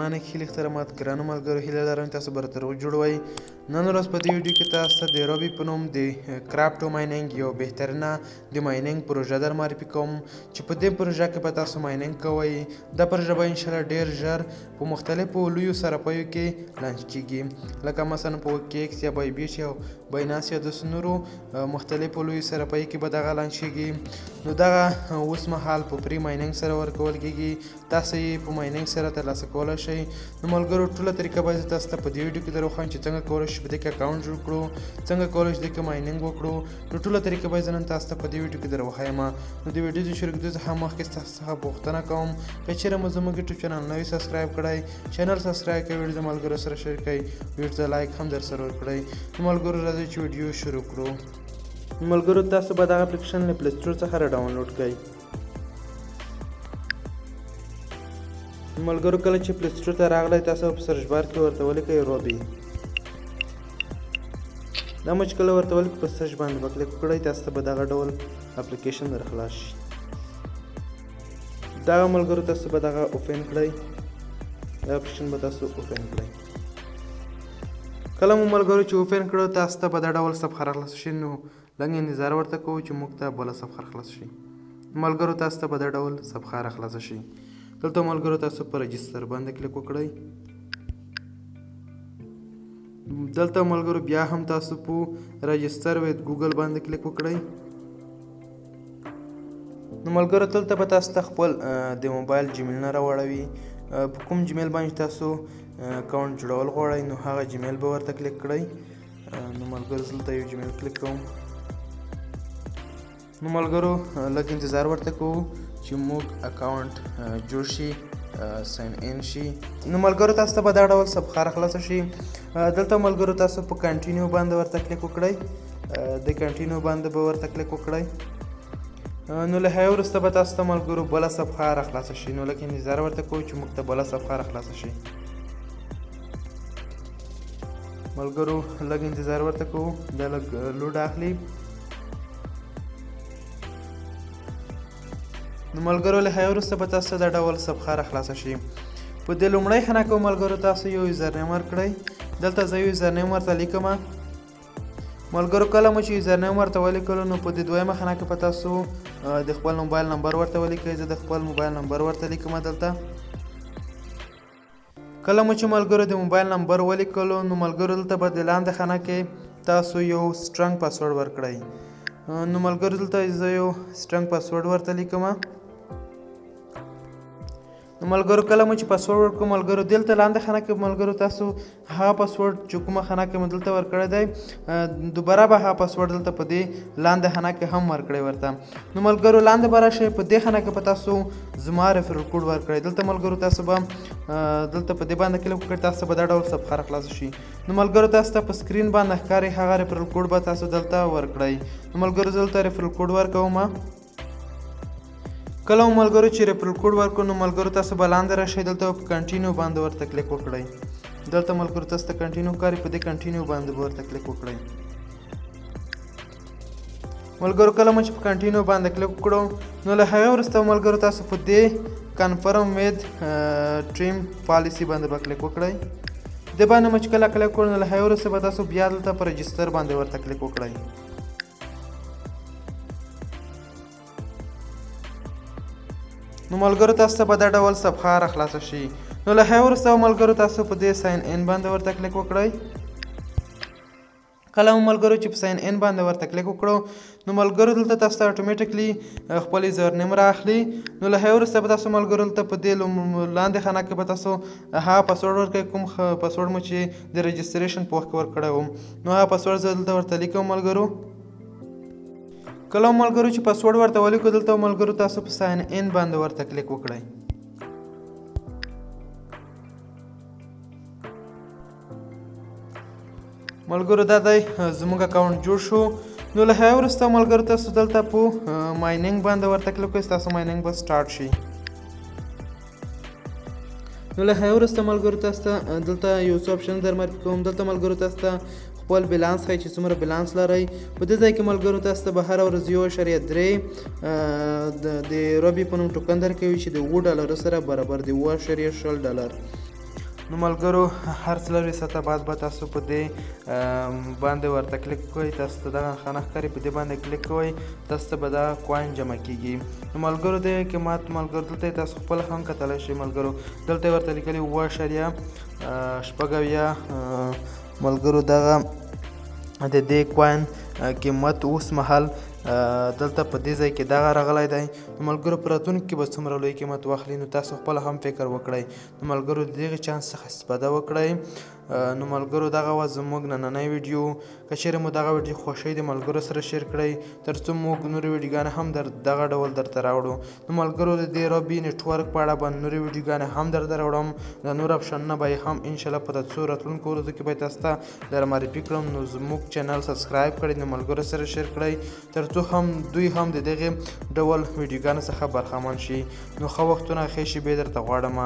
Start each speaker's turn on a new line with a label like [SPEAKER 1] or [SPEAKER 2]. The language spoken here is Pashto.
[SPEAKER 1] مننه خیلی احترامات ګرانو ملګرو هیله لرم تاسو به راته روغ جوړ وئ. نن ورځ په دې ویډیو کې تاسو ته د روبي په نوم د کراپټو مایننګ یو بهترینه د مایننګ پروژه در معرفي کوم چې په دې پروژه کې به تاسو مایننګ کوئ. دا پروژه به انشاءالله ډېر ژر په مختلفو لویو صرافیو کې لانچ کیږي، لکه مثلا په OKX یا بایبیټ یا باینانس یا داسې نورو مختلفو لویو صرافیو کې به دغه لانچ کیږي. نو دغه اوس مهال په فری مایننګ سره ورکول کیږي، تاسو یې په مایننګ سره ترلاسه کولی شئ. نو ملګرو ټوله طریقه به زه تاسو ته په دې ویډیو کې در وښایم چې څنګه کولی شو په دې کې اکاونټ جوړ کړو، څنګه کولی شو دې کې مایننګ وکړو. نو ټوله طریقه به زه نن تاسو ته په دې ویډیو کې در وښایم. نو د ویډیو د شروع کېدو څخه مخکې تاسو څخه پوښتنه کوم که چېرې مو زموږ یوټیوب چینل نه وي سبسکرایب کړی، چینل سبسکرایب کړئ، ویډیو د ملګرو سره شیر کړئ، ویډیو ته لایک هم در سره ورکړئ. نو ملګرو راځئ چې ویډیو شروع کړو. ملګرو تاسو به دغه اپلیکیشن له پلی سټور څخه را ډاونلوډ کړئ. ملګرو کله چې پلی سټور ته راغلی تاسو په سرچ بار کې ورته ولیکئ روبي. دا مو چې کله ورته ولیکئ په سرچ باندې به کلیک وکړئ، تاسو ته به دغه ډول اپلیکیشن در خلاص شي. دغه ملګرو تاسو به دغه اوپن کړئ، دا اپلیکیشن به تاسو اوپن کړئ. کله مو ملګرو چې اوپن کړو تاسو ته به دا ډول صفحه راخلاصه شي. نو لږ انتظار ورته کوو چې موږ ته بله صفحه راخلاصه شي. ملګرو تاسو ته به دا ډول صفحه راخلاصه شي. دلته ملګرو تاسو په رجسټر باندې کلیک وکړئ. دلته ملګرو بیا هم تاسو په رجسټر ویت ګوګل باندې کلیک وکړئ. نو ملګرو دلته به تاسو ته خپل د موبایل جیمیل نه راوړوي. په کوم جیمیل باندې تاسو اکاونټ جوړول غواړئ نو هغه جیمیل به ورته کلیک کړئ. نو ملګرو دلته یو جیمیل کلیک کوم. نو ملګرو لږ انتظار ورته کوو چې موږ اکاونټ جوړ شي، ساین ان شي. نو ملګرو تاسو ته به دا ډول صفحه راخلاصه شي. دلته ملګرو تاسو په کنټینیو باندې ورته کلیک وکړئ، د کنټینیو باندې به ورته کلیک وکړئ. نو له هغې وروسته به تاسو ته ملګرو بله صفحه راخلاصه شي. نو لږ انتظار ورته کوو چې موږ ته بله صفحه راخلاصه شي. ملګرو لږ انتظار ورته کوو، دا لږ لوډ اخلي. نو ملګرو له هغې وروسته به تاسو ته دا ډول صفحه راخلاصه شي. په دې لومړۍ خانه کې ملګرو تاسو یو یوزرنیم ورکړئ. دلته زه یوزرنیم ورته لیکم. ملګرو کله مو چې یوزرنیم ورته ولیکلو نو په دې دویمه خانه کې به تاسو د خپل موبایل نمبر ورته ولیکئ. زه د خپل موبایل نمبر ورته لیکم. دلته کله مو چې ملګرو د موبایل نمبر ولیکلو نو ملګرو دلته به د لاندې خانه کې تاسو یو سټرنګ پاسورډ ورکړئ. نو ملګرو دلته زه یو سټرنګ پاسورډ ورته لیکم. نو ملګرو کله مو چې پاسورډ ورکړو ملګرو دلته لاندې خانه کې ملګرو تاسو هغه پاسورډ چې کومه خانه کې مو دلته ورکړی دی دوباره به هغه پاسورډ دلته په دې لاندې خانه کې هم ورکړی ورته. نو ملګرو لاندې به راشئ، په دې خانه کې به تاسو زما ریفرل کوډ ورکړئ. دلته ملګرو تاسو به دلته په دې باندې کلیک وکړئ، تاسو به دا ډول صفحه راخلاصه شي. نو ملګرو تاسو ته په سکرین باندې ښکاري هغه ریفرل کوډ به تاسو دلته ورکړئ. نو ملګرو زه دلته ریفرل کوډ ورکوم. کله مو ملګرو چې ریفرل کوډ ورکړو نو ملګرو تاسو به لاندې راشئ، دلته په کنټینیو باندې ورته کلیک وکړئ. دلته ملګرو تاسو ته کنټینیو ښکاري، په دې کنټینیو باندې به ورته کلیک وکړئ. ملګرو کله مو چې په کنټینیو باندې کلیک وکړو نو له هغې وروسته ملګرو تاسو په دې کنفرم وید ټریم پالیسي باندې به کلیک وکړئ. دې باندې مو چې کله کلیک وکړو نو له هغې وروسته به تاسو بیا دلته په رجسټر باندې ورته کلیک وکړئ. نو ملګرو تاسو ته به دا ډول صفحه راخلاصه شي. نو له هغې وروسته ملګرو تاسو په دې ساین ان باندې ورته کلیک وکړئ. کله مو ملګرو چې په ساین ان باندې ورته کلیک وکړو نو ملګرو دلته تاسو ته اټومیټیکلی خپل یوزرنیم رااخلي. نو له هغې وروسته به تاسو ملګرو دلته په دې لاندې خانه کې به تاسو هغه پاسورډ ورکوئ کوم پاسورډ مو چې د رجسټریشن په وخت کې ورکړی وم. نو هغه پاسورډ زه دلته ورته لیکم. ملګرو کله ملګرو چې پاسورډ ورته ولیکو دلته ملګرو تاسو په ساین ان باندې ورته کلیک وکړئ. ملګرو دا دی زموږ اکاونټ جوړ شو. نو له هغې وروسته ملګرو تاسو دلته په مایننګ باندې ورته کلیک وکړئ، ستاسو مایننګ به سټارټ شي. نو له هغې وروسته ملګرو تاسو ته دلته یو څه اپشن در معرفي کوم. دلته ملګرو تاسو ته خپل بیلانس ښایي چې څومره بیلانس لرئ. په دې ځای کې ملګرو تاسو ته به هره ورځ 1.3 د روبي په نوم ټوکن درکوي چې د $7 سره برابر دی $7.0. نو ملګرو هر څلورویشت ساعته بعد به تاسو په دې باندې ورته کلیک کوئ، تاسو ته دغه نښه ښکاري، په دې باندې کلیک کوئ، تاسو ته به دغه کوین جمع کیږي. نو ملګرو د قیمت ملګرو دلته تاسو خپل هم کتلی شئ ملګرو، دلته ورته لیکلي 7.6 ملګرو دغه د دې کوین قیمت اوس مهال دلته په دې ځای کې دغه راغلی دی. نو ملګرو په راتلونکي کې به څومره لوی قیمت واخلي، نو تاسو خپله هم فکر وکړئ. نو ملګرو د دغې چانس څخه استفاده وکړئ. نو ملګرو دغه وه زموږ نننی ویډیو. که چیرې مو دغه ویډیو خوښوي د ملګرو سره شیر کړئ، تر څو موږ نورې ویډیوګانې هم دغه ډول درته راوړو. نو ملګرو د دې رابي نیټورک په اړه به نورې ویډیوګانې هم درته راوړم، د نور اپشنونه به یې هم انشاءالله په څو راتلونکو ورځو کې به یې تاسو ته در معرفي کړم. نو زموږ چینل سبسکرایب کړئ، د ملګرو سره شیر کړئ، تر څو هم دوی هم د دغې ډول ویډیوګانو څخه برخمن شي. نو ښه وختونه ښې شېبې درته غواړم.